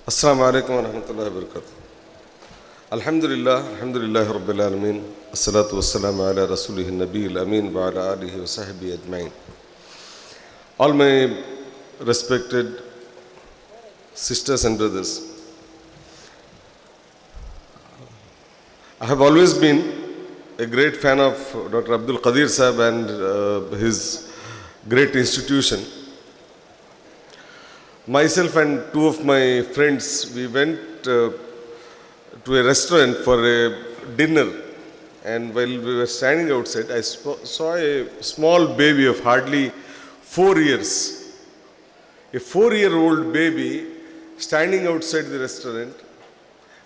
Assalamu alaikum wa rahmatullahi wa barakatuh. Alhamdulillah Rabbil Alameen. Assalatu wassalamu ala Rasulihi Nabiyil Ameen wa ala alihi wa sahbihi ajma'in. All my respected sisters and brothers, I have always been a great fan of Dr. Abdul Qadir Sahib and his great institution. Myself and two of my friends, we went to a restaurant for a dinner, and while we were standing outside, I saw a small baby of hardly 4 years. A 4-year-old baby standing outside the restaurant,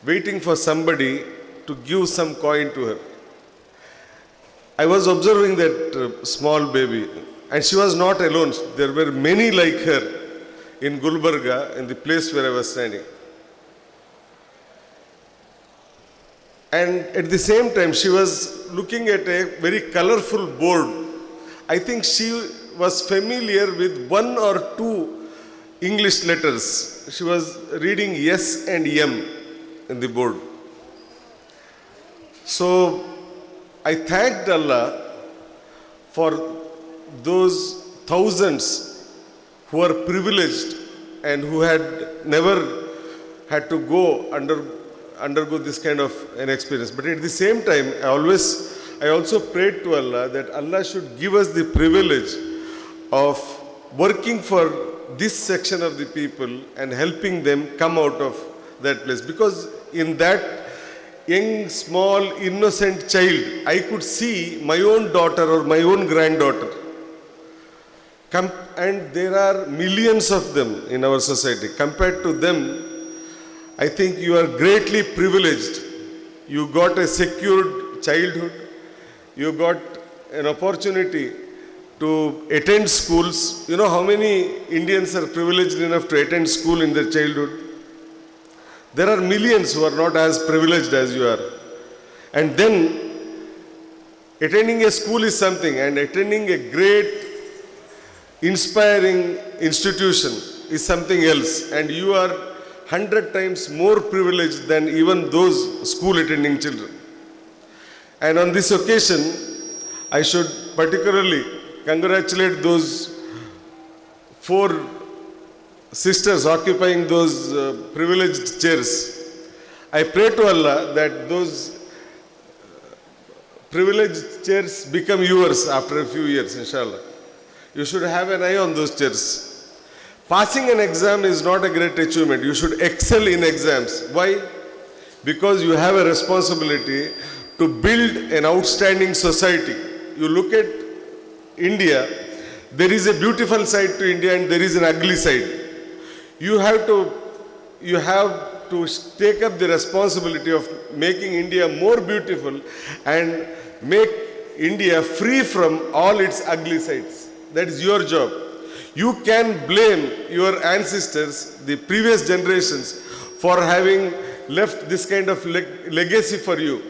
waiting for somebody to give some coin to her. I was observing that small baby, and she was not alone. There were many like her in Gulbarga, in the place where I was standing. And at the same time, she was looking at a very colorful board. I think she was familiar with one or two English letters. She was reading S and M in the board. So I thanked Allah for those thousands who are privileged and who had never had to undergo this kind of an experience. But at the same time, I also prayed to Allah that Allah should give us the privilege of working for this section of the people and helping them come out of that place. Because in that young, small, innocent child, I could see my own daughter or my own granddaughter. And there are millions of them in our society. Compared to them, I think you are greatly privileged. You got a secured childhood. You got an opportunity to attend schools. You know how many Indians are privileged enough to attend school in their childhood? There are millions who are not as privileged as you are. And then, attending a school is something, and attending a great inspiring institution is something else, and you are 100 times more privileged than even those school attending children. And on this occasion, I should particularly congratulate those 4 sisters occupying those privileged chairs. I pray to Allah that those privileged chairs become yours after a few years, inshallah. You should have an eye on those chairs. Passing an exam is not a great achievement. You should excel in exams. Why? Because you have a responsibility to build an outstanding society. You look at India, there is a beautiful side to India and there is an ugly side. You have to take up the responsibility of making India more beautiful and make India free from all its ugly sides. That is your job. You can blame your ancestors, the previous generations, for having left this kind of legacy for you.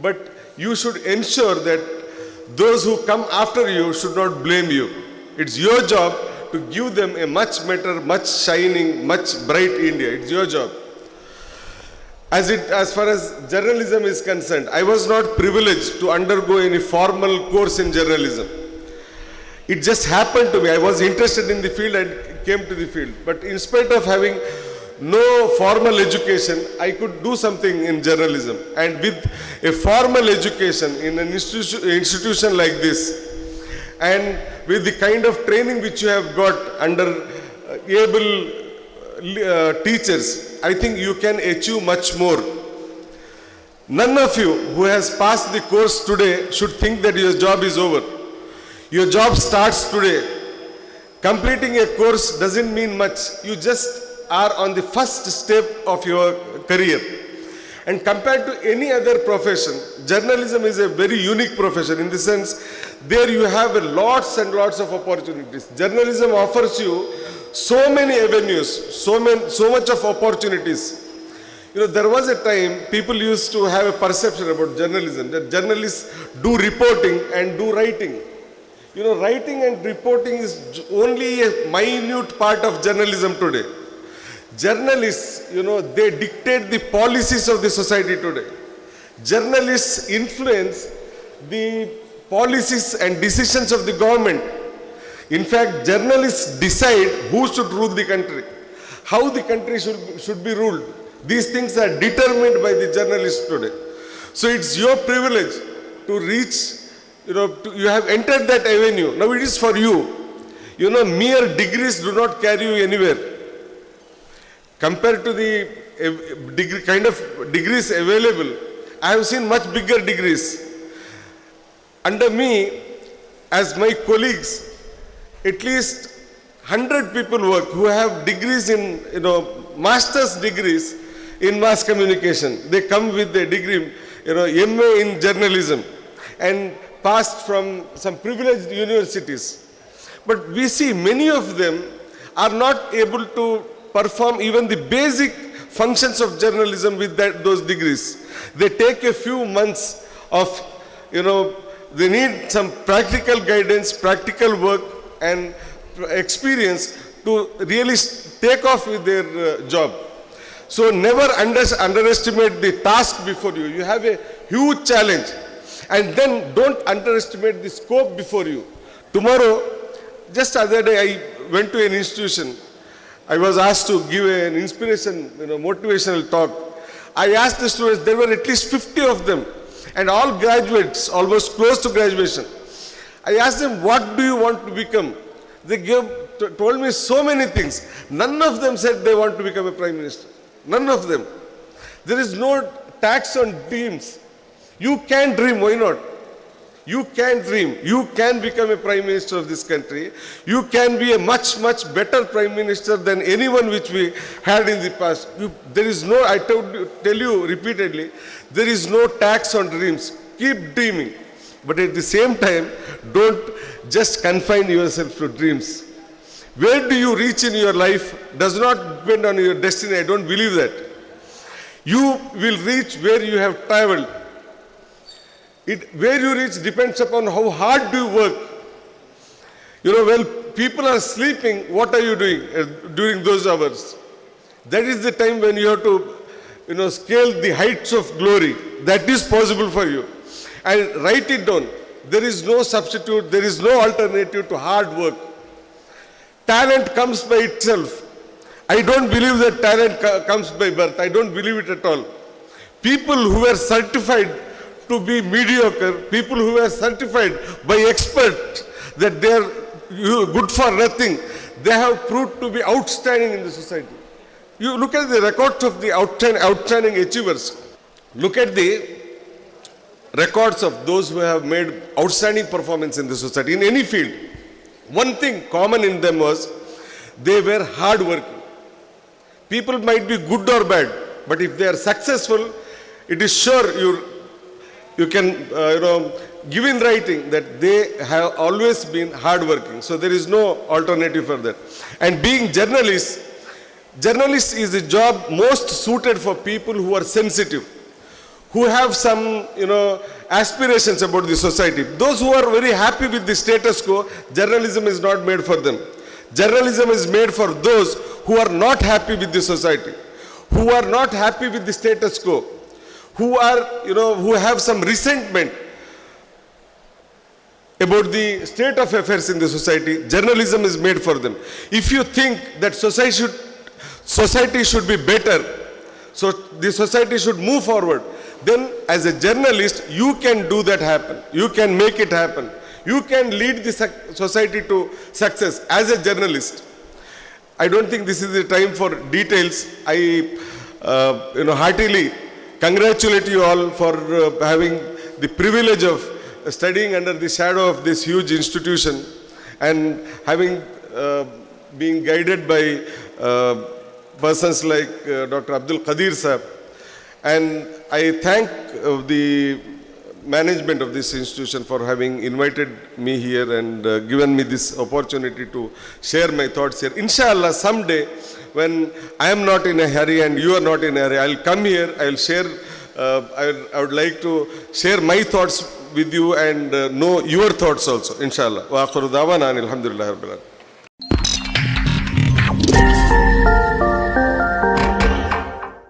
But you should ensure that those who come after you should not blame you. It's your job to give them a much better, much shining, much bright India. It's your job. As far as journalism is concerned, I was not privileged to undergo any formal course in journalism. It just happened to me. I was interested in the field and came to the field. But in spite of having no formal education, I could do something in journalism. And with a formal education in an institution like this, and with the kind of training which you have got under able teachers, I think you can achieve much more. None of you who has passed the course today should think that your job is over. Your job starts today. Completing a course doesn't mean much. You just are on the first step of your career. And compared to any other profession, journalism is a very unique profession in the sense there you have lots and lots of opportunities. Journalism offers you so many avenues, so much of opportunities. You know, there was a time people used to have a perception about journalism, that journalists do reporting and do writing. You know, writing and reporting is only a minute part of journalism today. Journalists, they dictate the policies of the society today. Journalists influence the policies and decisions of the government. In fact, journalists decide who should rule the country, how the country should be ruled. These things are determined by the journalists today. So it's your privilege to reach, you have entered that avenue. Now it is for you. Mere degrees do not carry you anywhere. Compared to the degree, kind of degrees available, I have seen much bigger degrees. Under me, as my colleagues, at least 100 people work who have degrees in, master's degrees in mass communication. They come with a degree, MA in journalism and passed from some privileged universities. But we see many of them are not able to perform even the basic functions of journalism with those degrees. They take a few months of, they need some practical guidance, practical work and experience to really take off with their job. So never underestimate the task before you. You have a huge challenge. And then don't underestimate the scope before you. Tomorrow, just the other day, I went to an institution. I was asked to give an inspiration, motivational talk. I asked the students, there were at least 50 of them, and all graduates, almost close to graduation. I asked them, what do you want to become? They told me so many things. None of them said they want to become a prime minister. None of them. There is no tax on dreams. You can dream, why not? You can dream. You can become a prime minister of this country. You can be a much, much better prime minister than anyone which we had in the past. There is no, I tell you repeatedly, there is no tax on dreams. Keep dreaming. But at the same time, don't just confine yourself to dreams. Where do you reach in your life does not depend on your destiny. I don't believe that. You will reach where you have traveled. Where you reach depends upon how hard do you work. When people are sleeping, what are you doing during those hours? That is the time when you have to, scale the heights of glory. That is possible for you. And write it down. There is no substitute, there is no alternative to hard work. Talent comes by itself. I don't believe that talent comes by birth. I don't believe it at all. People who are certified to be mediocre, people who are certified by experts that they are good for nothing, they have proved to be outstanding in the society. You look at the records of the outstanding achievers. Look at the records of those who have made outstanding performance in the society, in any field. One thing common in them was they were hardworking. People might be good or bad, but if they are successful, it is sure you can give in writing that they have always been hardworking. So there is no alternative for that. And being journalist is a job most suited for people who are sensitive, who have some, aspirations about the society. Those who are very happy with the status quo, journalism is not made for them. Journalism is made for those who are not happy with the society, who are not happy with the status quo, who are, who have some resentment about the state of affairs in the society. Journalism is made for them. If you think that society should be better, so the society should move forward, then as a journalist, you can do that happen. You can make it happen. You can lead the society to success as a journalist. I don't think this is the time for details. I, heartily congratulate you all for having the privilege of studying under the shadow of this huge institution and having been guided by persons like Dr. Abdul Qadir Sahab. And I thank the management of this institution for having invited me here and given me this opportunity to share my thoughts here. Inshallah, someday when I am not in a hurry and you are not in a hurry, I'll come here, I'll share, I would like to share my thoughts with you and know your thoughts also, inshallah. Wa akhiru da'wana alhamdulillah rabbil alamin.